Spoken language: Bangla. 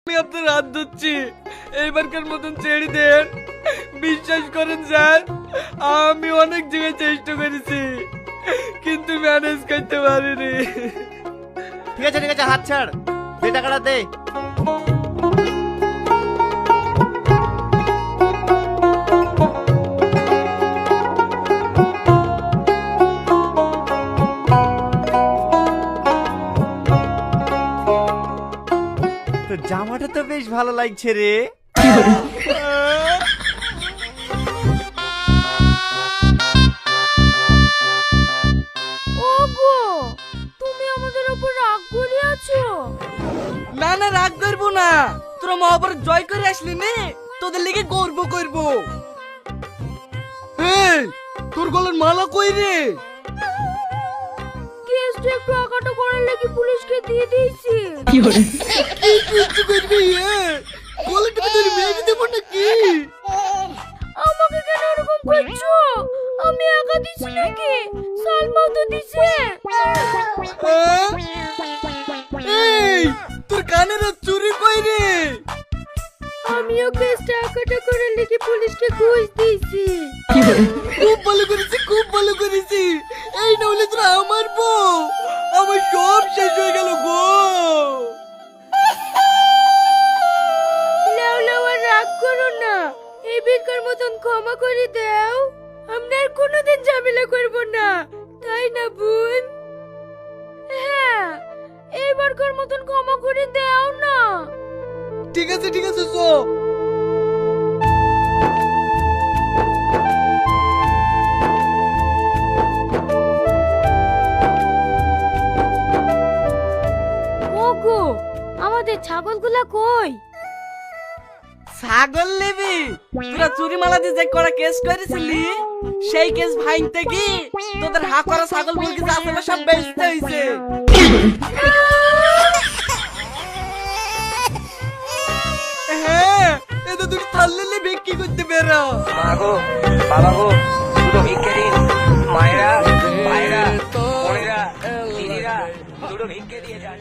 আমি আপনার হাত ধরছি, এইবারকার মতন ছেড়ে দেন। বিশ্বাস করেন স্যার, আমি অনেক জায়গায় চেষ্টা করেছি কিন্তু ম্যানেজ করতে পারিনি। ঠিক আছে ঠিক আছে, হাত ছাড়, দে টাকাটা দে। তো জামাটা তো বেশ ভালো লাগছে রে। ওগো, তুমি আমাদের উপর রাগ করে আছো? না না, রাগ করবো না। তোরা মহাভারত জয় করে আসলি নে, তোদের লেগে গর্ব করবো। এই, তোর গলার মালা কই রে? কেসটা একটু আগাটা করার লাগি পুলিশকে দিয়ে দিয়েছি। কি করতে করবি? গলাটা তোর মেরে দেবো নাকি? আমাকে কেন এরকম করছো? আমি একা দিছি নাকি? সালমাও তো দিছে। হ্যাঁ? এই, তোর কানের আর চুরি কই রে? আমিও কেসটা আগাটা করার লাগি পুলিশকে ঘুষ দিয়েছি। খুব ভালো করেছি, খুব ভালো করেছি। এই নইলে তোরা আমার বউ, আমার সব শেষ হয়ে গেল গো। লাও লাও, আর রাগ করো না, এই বেকার মতন ক্ষমা করে দাও। আমরা আর কোনোদিন ঝামেলা করব না, তাই না বোন? হ্যাঁ, এইবারকার মতন ক্ষমা করে দাও না। ঠিক আছে ঠিক আছে, চো। ওগো, আমাদের ছাগলগুলা কই? ছাগল নেবি? তোরা চুরি মালা দিয়ে যে করা কেস করেছিলি, সেই কেস ভাঙতে কি তোদের হা করা ছাগল মুরগি যা ছিল সব বেচতে হইছে। হ্যাঁ, এটা তুমি থাললে বিক্রি করতে বেরো। মাগো, বাবা গো, দুটো ভিক্ষে দিন। মায়েরা, ভাইরা, বোনেরা, দিদিরা, দুটো ভিক্ষে দিয়ে যান।